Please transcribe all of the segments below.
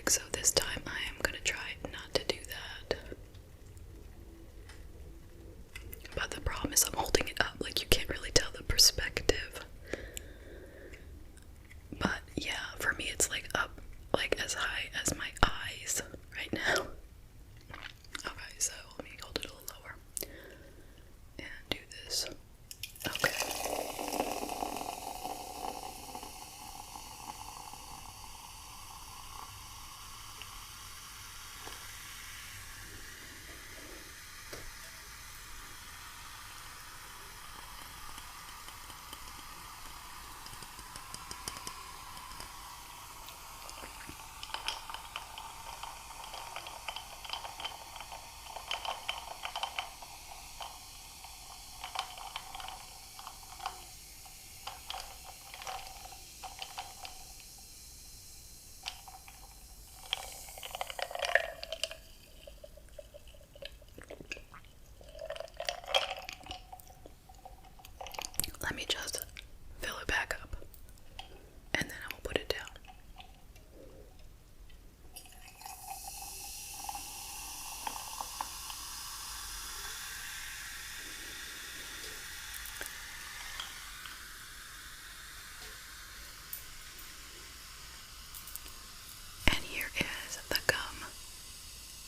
leg, so this time I am gonna try not to do that. But the problem is I'm holding it up, like you can't really tell the perspective. But yeah, for me it's like up, like as high as my eyes right now. Okay, so let me hold it a little lower and do this. Okay. Let me just fill it back up, and then I will put it down. And here is the gum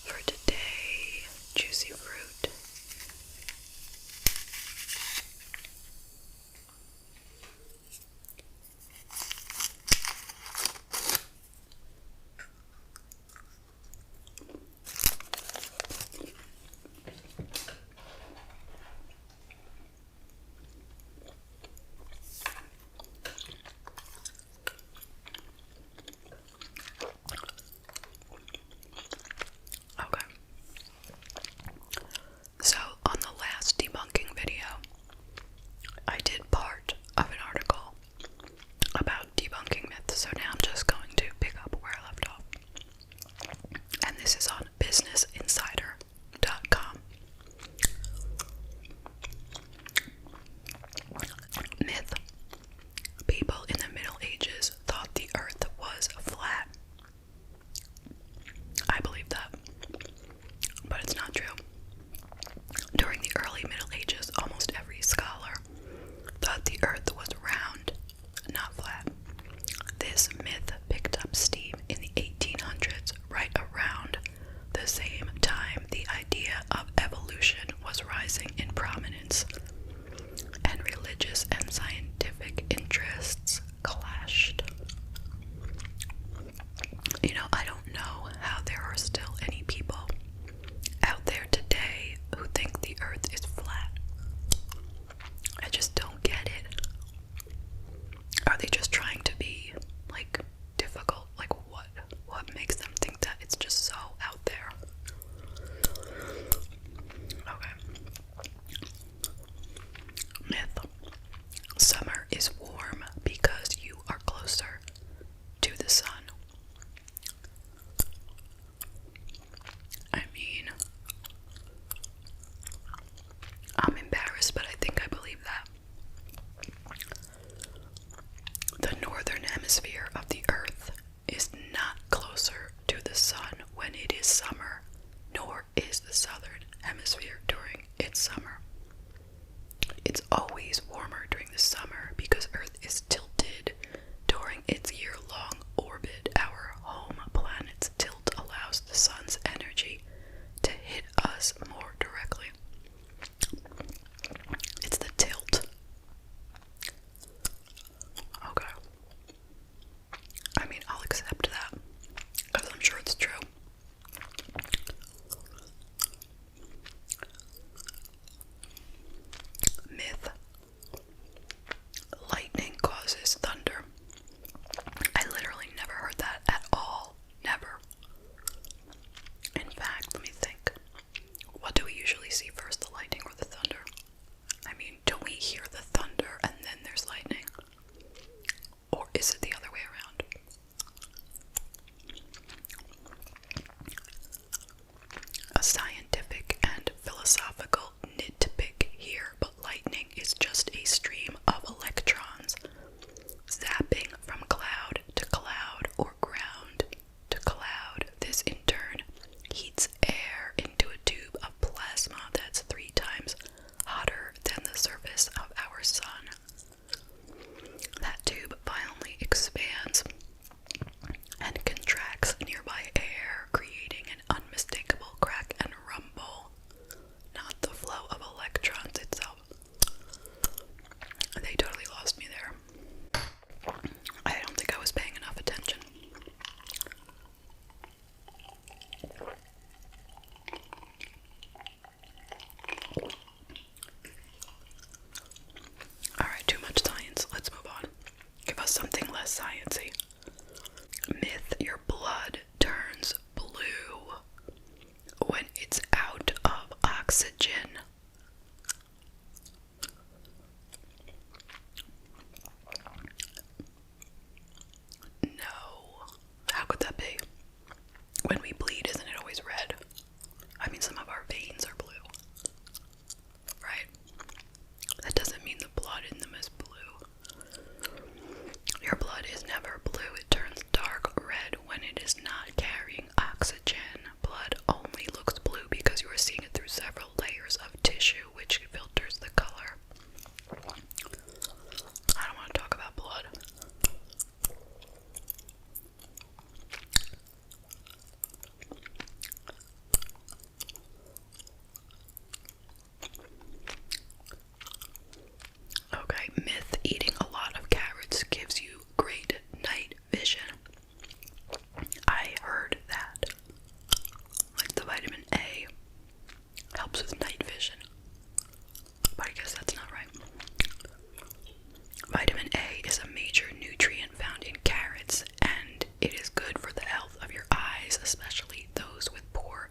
for today. Juicy fruit. Okay. So on the last debunking video, I did part of an article about debunking myths, so now I'm just going to pick up where I left off. And this is on businessinsider.com. Myth. People in the Middle Ages thought the earth was flat. I believe that, but it's not true. During the early Middle Ages, almost every scholar thought the earth was round, not flat. This myth picked up steam in the 1800s, right around the same time the idea of evolution was rising in prominence, and religious and scientific interests clashed. You know, I don't know how there are still any people out there today who think the earth is flat. I just don't get it. Are they just trying to be, like, difficult? Like, what makes them think that it's just so out there? Okay. Myth. Summer is warm because you are closer to the sun.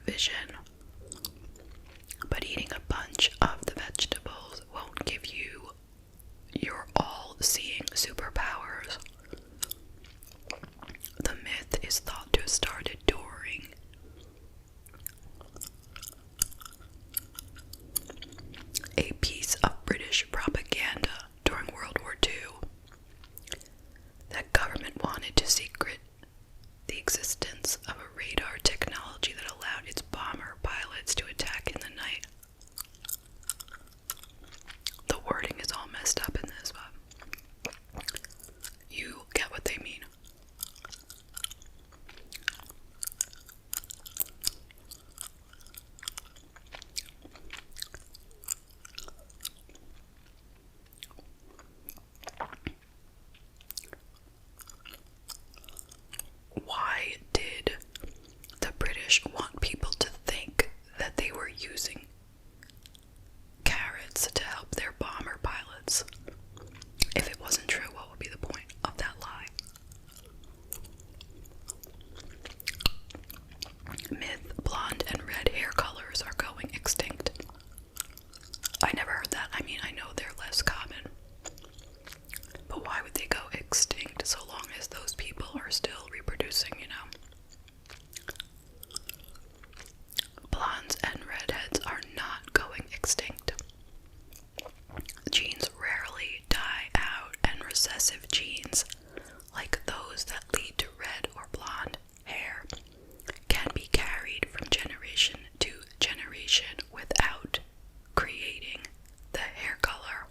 vision. But eating a bunch of the vegetables won't give you your all-seeing superpowers. The myth is thought to have started during a piece of British propaganda during World War II. The government wanted to secret the existence of a radar technology that allowed its bomber pilots to attack in the night. The wording is all messed up in this, but you get what they mean. Why did the British want people to think that they were using carrots to help their bomber pilots? If it wasn't true, what would be the point of that lie? Myth: blonde and red hair colors are going extinct. I never heard that. I mean, I know they're less common. But why would they go extinct so long as those people are still reproducing, you know? Blondes and redheads are not going extinct. Genes rarely die out, and recessive genes, like those that lead to red or blonde hair, can be carried from generation to generation without creating the hair color.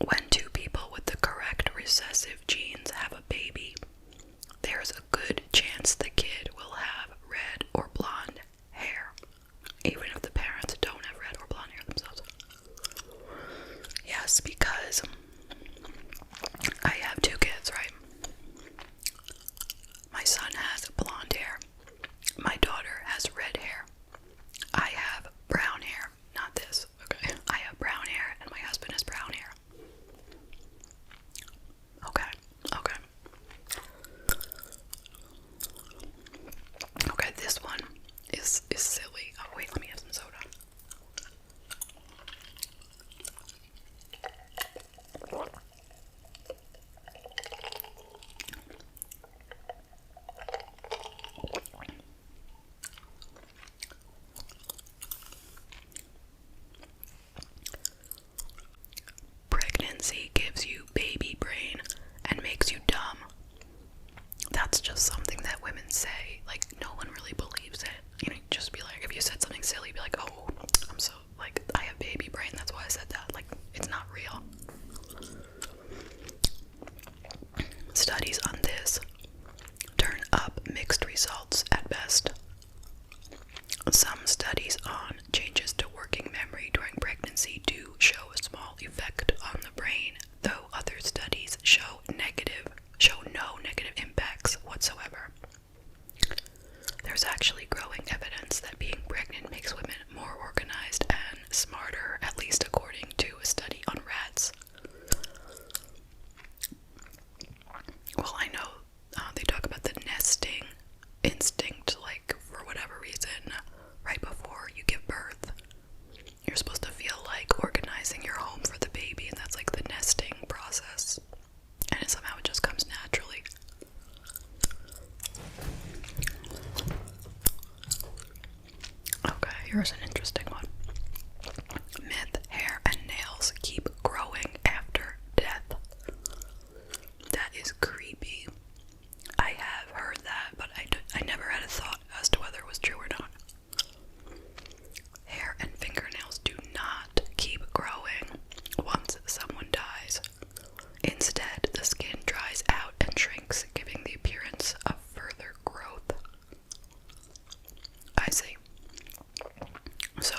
When two people with the correct recessive genes have a baby, there's a good chance the kid will have red or blonde hair, even if the parents don't have red or blonde hair themselves. Yes, because I have two kids, right? My son has blonde hair. My daughter has red hair. I have brown hair. Not this, okay? I have brown hair, and my husband has brown hair. Okay, okay. Okay, this one is silly. Oh, wait, let me have some soda. Pregnancy gives you baby brain and makes you dumb. That's just something that women say. Like, no one really believes it. You know, just be like, if you said something silly, be like, oh, I'm so, like, I have baby brain, that's why I said that. Like, it's not real. Studies on this turn up mixed results at best. Some studies on changes to working memory during pregnancy do show a small effect on the brain, though other studies show no negative impacts whatsoever. There's actually growing evidence that being pregnant makes women more organized and smarter, at least according to a study on rats. Well, I know they talk about the nesting instinct, like, for whatever reason, right before you give birth. You're supposed to feel like organizing your home for the baby, and that's like the nesting process. And somehow it just comes naturally. Okay, here's an interesting one. Myth: hair and nails keep growing after death. That is creepy. I have heard that, but I never had a thought as to whether it was true or not. Hair and fingernails do not keep growing once someone dies. Instead, the skin dries out and shrinks, giving the appearance of further growth. I see. So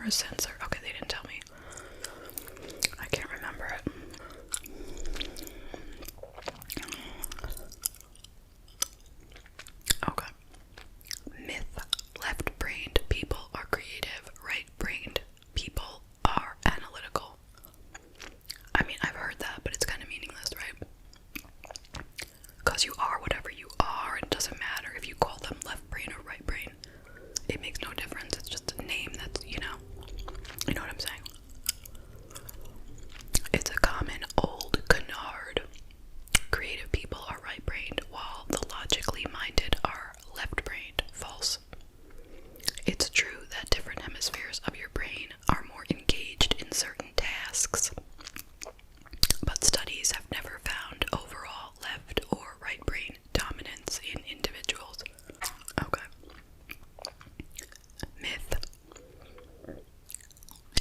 camera sensor. Okay, they didn't tell me. I can't remember it. Okay. Myth. Left-brained people are creative. Right-brained people are analytical. I mean, I've heard that, but it's kind of meaningless, right? Because you are whatever you are. It doesn't matter if you call them left brain or right brain. It makes no difference. It's just a name that's, you know what I'm saying? It's a common old canard. Creative people are right-brained, while the logically minded are left-brained. False. It's true that different hemispheres of your brain are more engaged in certain tasks, but studies have never found overall left or right brain dominance in individuals. Okay. Myth.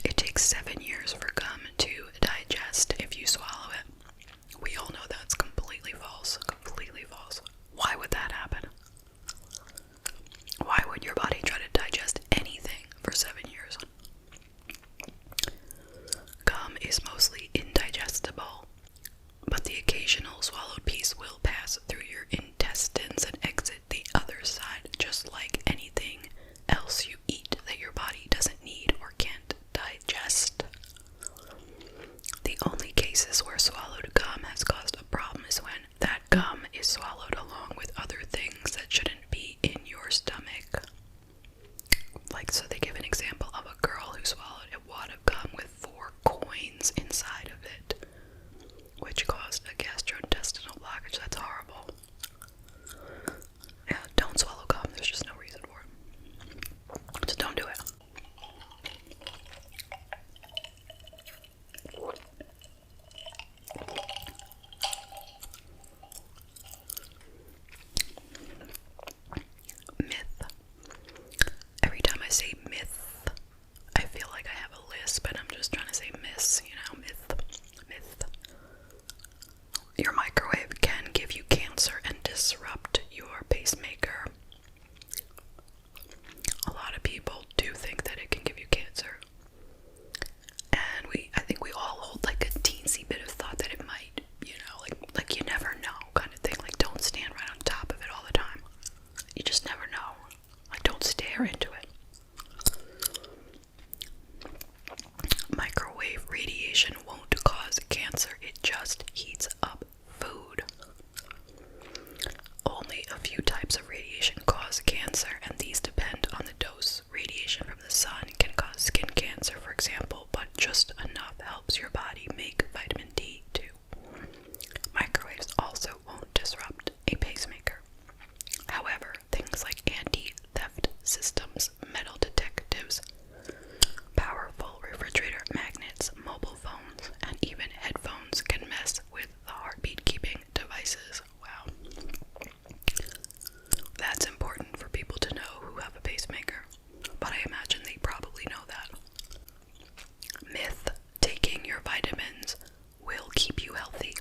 It takes 7 years for gum to digest if you swallow it. We all know that's completely false. Completely false. Why would that happen? Why would your body try to digest anything for 7 years? Gum is mostly indigestible, but the occasional swallowed piece will pass through your intestines and exit the other side, just like anything else you eat that your body doesn't need or can't digest. The only cases where swallowed gum has caused a problem is when that gum is swallowed along with other things that shouldn't be in your stomach. Like, so they give an example of a girl who swallowed a wad of gum with 4 coins inside of it, which caused a gastrointestinal blockage. That's horrible. Yeah, don't swallow gum. There's just no reason for it. Just don't do it. Myth. Every time I say myth, I feel like I have a lisp, and I'm just trying to say miss, myth. Your microwave can give you cancer and disrupt your pacemaker. A lot of people do think that it can give you cancer. And I think we all hold like a teensy bit of thought that it might, like you never know kind of thing. Like, don't stand right on top of it all the time. You just never know. Like, don't stare into it. Microwave radiation won't cause cancer, it just heats up food. Only a few types of radiation cause cancer, and these depend on the dose. Radiation from the sun can cause skin cancer, for example, but just enough helps your body make vitamin D too. Microwaves also won't disrupt a pacemaker. However, things like anti-theft systems, metal detectives, powerful refrigerator magnets, mobile phones, and even headphones can mess with the heartbeat keeping devices. Wow. That's important for people to know who have a pacemaker, but I imagine they probably know that. Myth. Taking your vitamins will keep you healthy.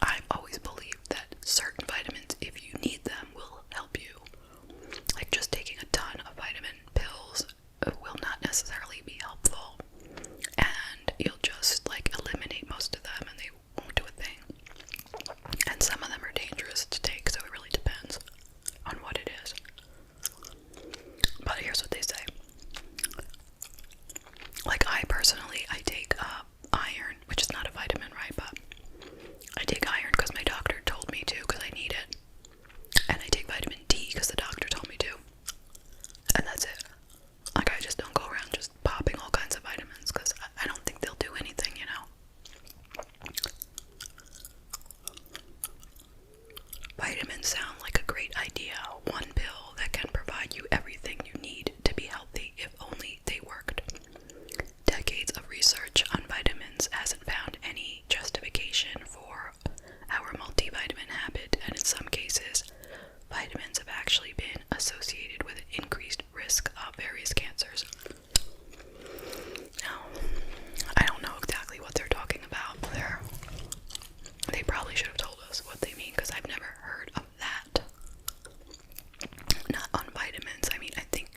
I've always believed that certain vitamins, if you need them, will help you. Like, just taking a ton of vitamin pills will not necessarily be helpful, and you'll just like eliminate most of them and they won't do a thing. And some of them are dangerous to take, so it really depends on what it is. But here's what they say. Like, I take iron, which is not a vitamin, right? But I take iron because my doctor told me to, because I need it. And I take vitamin D because the doctor told me to. And that's it. Like, I just don't go around just popping all kinds of vitamins, because I don't think they'll do anything, Vitamins sound like a great idea. One pill that can provide you everything you need to be healthy if only they worked. Decades of research on vitamins hasn't found any justification for our multivitamin habit, and in some cases, vitamins have actually been associated with an increased risk of various cancers. Now, I don't know exactly what they're talking about there. They probably should have told us what they mean, because I've never heard of that. Not on vitamins. I mean, I think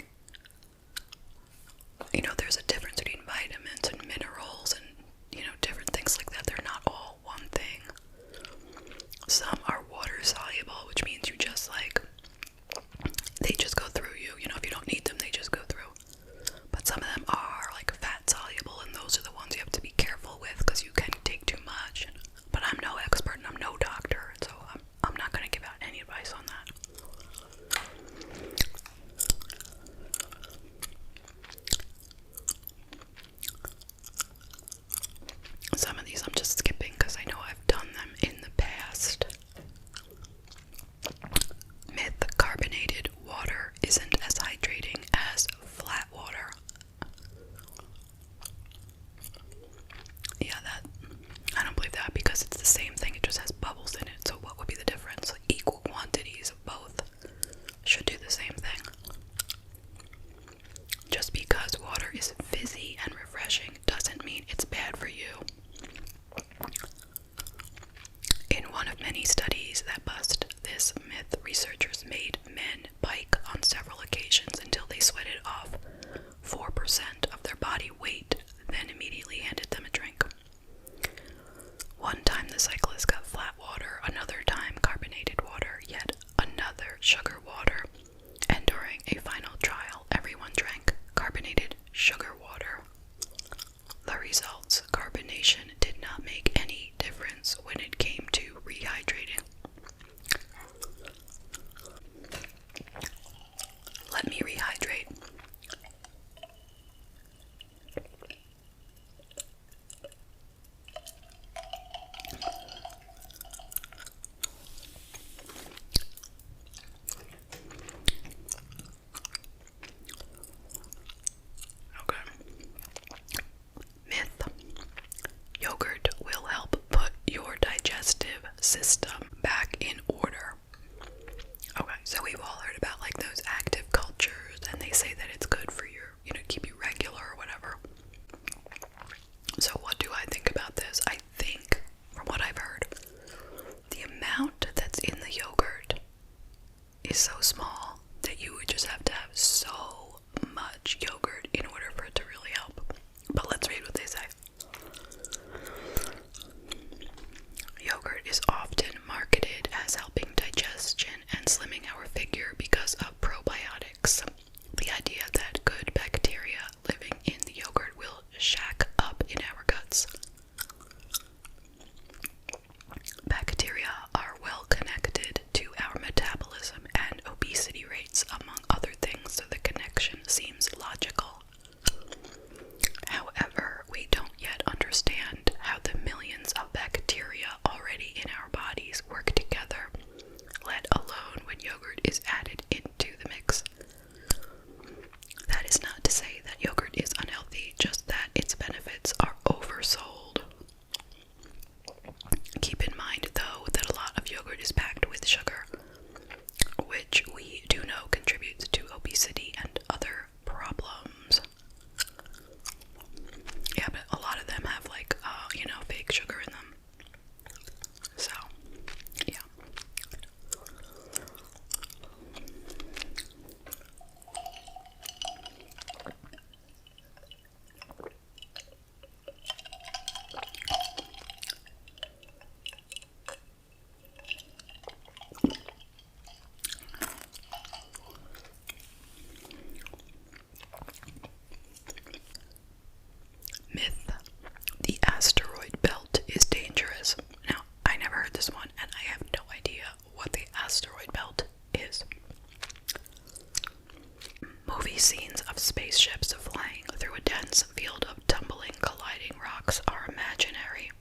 Movie scenes of spaceships flying through a dense field of tumbling, colliding rocks are imaginary.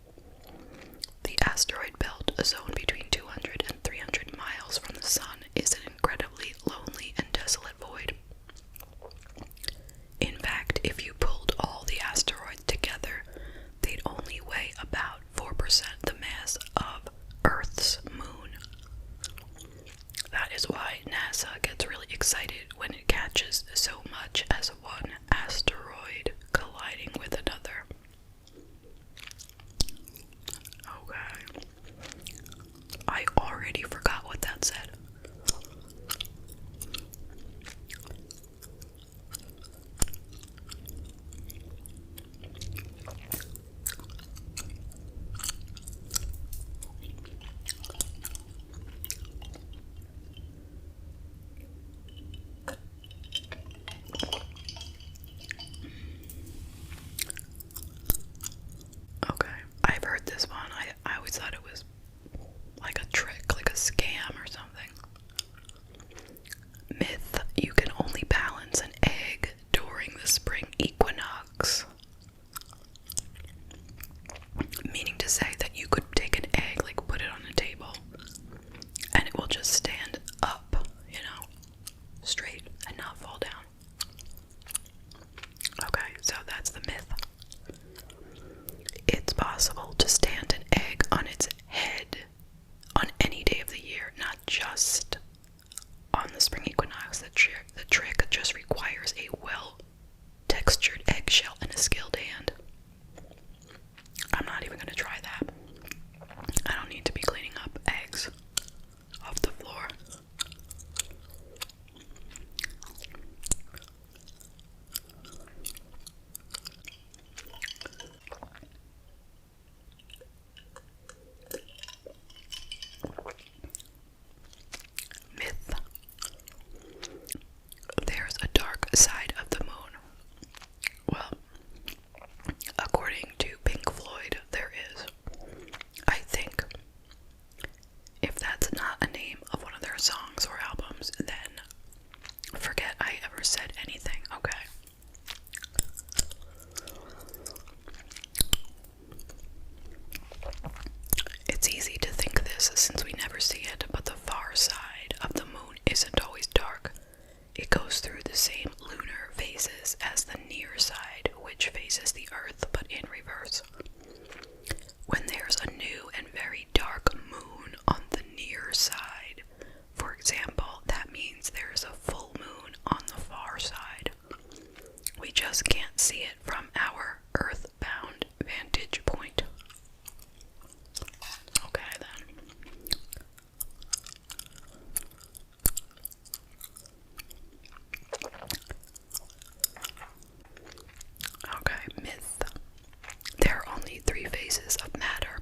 The asteroid belt, a zone between 200 and 300 miles from the sun, is an incredibly lonely and desolate void. In fact, if you pulled all the asteroids together, they'd only weigh about 4% the mass of Earth's moon. That is why NASA gets really excited when it catches so much as one asteroid colliding with another. Okay. I already forgot what that said. Okay, I've heard this one. I always thought it was like a trick, like a scam or something. Myth: you can only balance an egg during the spring equinox. Meaning to say that you could take an egg, like put it on a table, and it will just stand up, straight and not fall down. Okay, so that's the myth. It's possible to stand an egg on its head on any day of the year, not just on the spring equinox. The trick just requires a well-textured eggshell and a skilled hand. I'm not even going to try that. I don't need to be cleaning up eggs off the floor. Myth: there's a dark side of the moon. Well, according to Pink Floyd, there is. I think if that's not a name of one of their songs or albums, then forget I ever said anything, okay? It's easy to think this since we never see it, but the far side of the moon isn't always dark. It goes through the same lunar phases as the near side, which faces the Earth, but in reverse. When there's a new and very dark moon on the near side, for example, that means there's a full moon on the far side. We just can't see it from our earthbound vantage point. Okay, then. Okay, myth. There are only 3 phases of matter: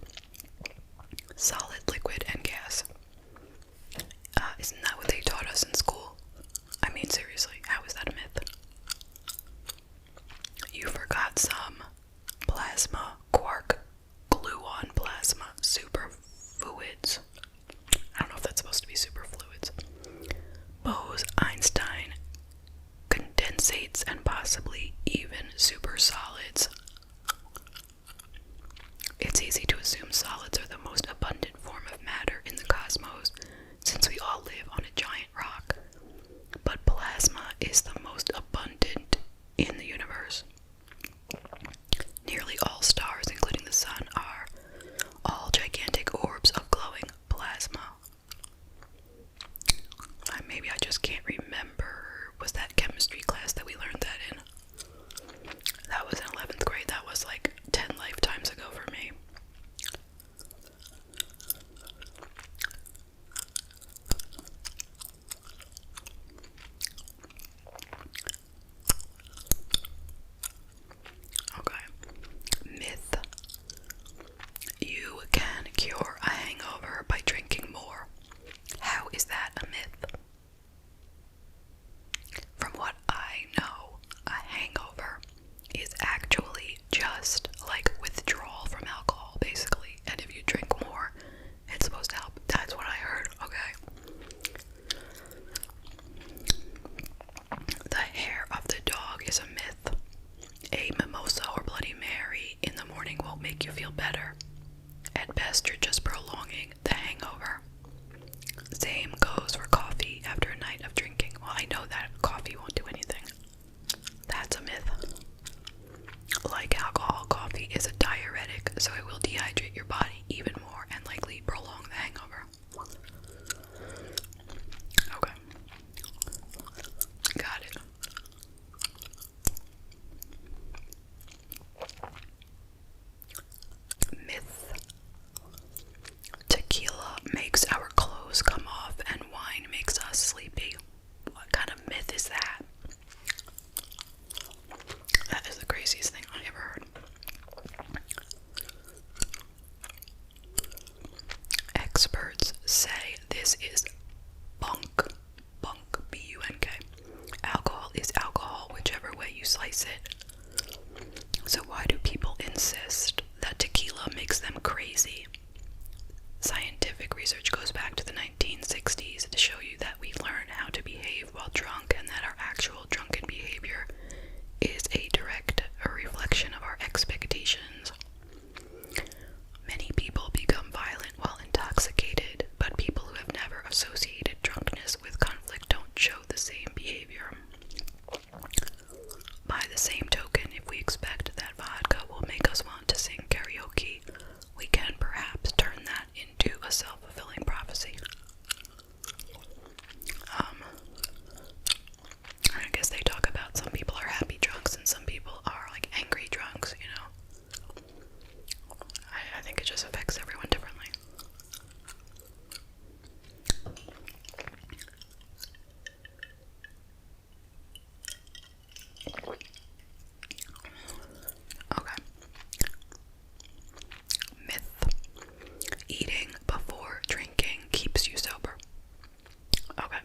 you slice it. So why do people insist that tequila makes them crazy? Scientific research goes back to the 1960s to show you that we learn how to behave while drunk, and that our actual drunken behavior is a direct reflection of our expectations. Many people become violent while intoxicated, but people who have never associated drunkenness with conflict don't show the same behavior. By the same token, if we expect that vodka will make us want to sing karaoke, we can perhaps turn that into a self-fulfilling prophecy. I guess they talk about some people are happy drunks and some people are like angry drunks, you know. I think it just affects everyone differently. Okay. Myth. Eating before drinking keeps you sober. Okay.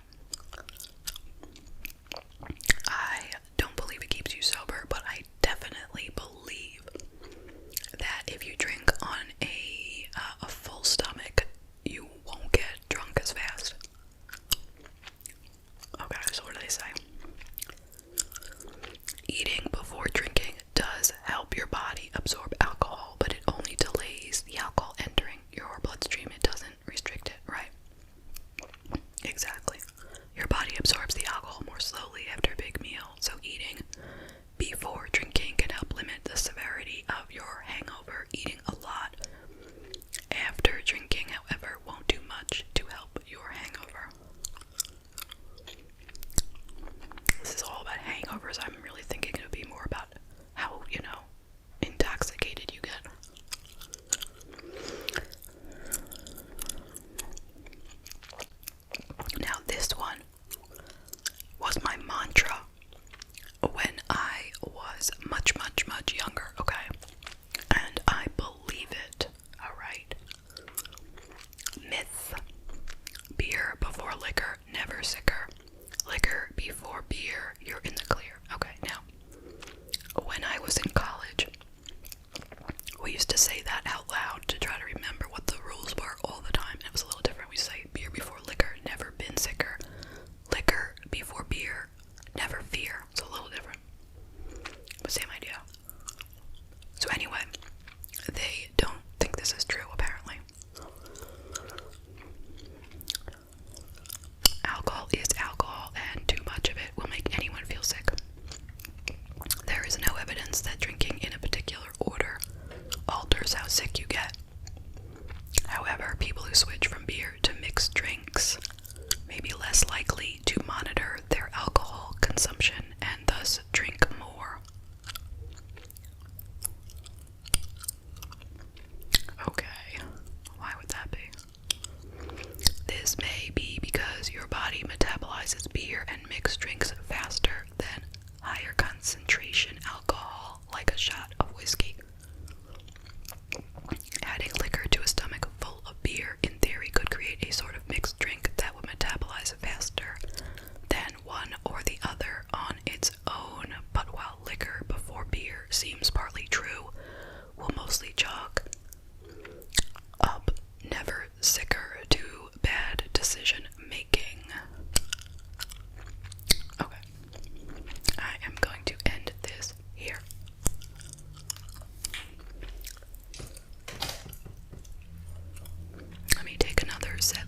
I don't believe it keeps you sober, but I definitely believe that if you drink on a full stomach, you won't get drunk as fast. Okay, so what do they say? Eating before drinking does help your body absorb alcohol, but it only delays the alcohol entering your bloodstream. It doesn't restrict it, right? Exactly. Your body absorbs the alcohol more slowly after a big meal, so eating before drinking can help limit the severity of your hangover. Eating a lot after drinking, however, won't do much to help your hangover. This is all about hangovers. I'm really thinking it would be more about how, intoxicated you get. Now, this one was my mantra when I was much, much, much younger, okay? And I believe it, alright? Myth. Beer before liquor, never sicker. Liquor before beer, you're in the clear. Okay, now, when I was in college, we used to say that out loud to try to remember what the rules were all the time. It was a little different. We say beer before liquor, never been sicker. Liquor before beer, never fear. It's a little different, but same idea. So anyway, they don't think this is true, apparently. Alcohol is alcohol, and too much of it will make anyone feel sick. There is no evidence that drinking in a particular order alters how sick you get. However, people who switch from beer to mixed drinks may be less likely to monitor their alcohol consumption and thus drink more. Okay, why would that be? This may be because your body metabolizes beer and mixed drinks faster than higher concentration alcohol, like a shot of whiskey. Adding liquor to a stomach full of beer, in theory, could create a sort of mixed drink that would metabolize faster than one or the other on its own. But while liquor before beer seems partly true, we'll mostly chalk up never sicker to bad decision making. Okay, I am going to end this here. Let me take another sip.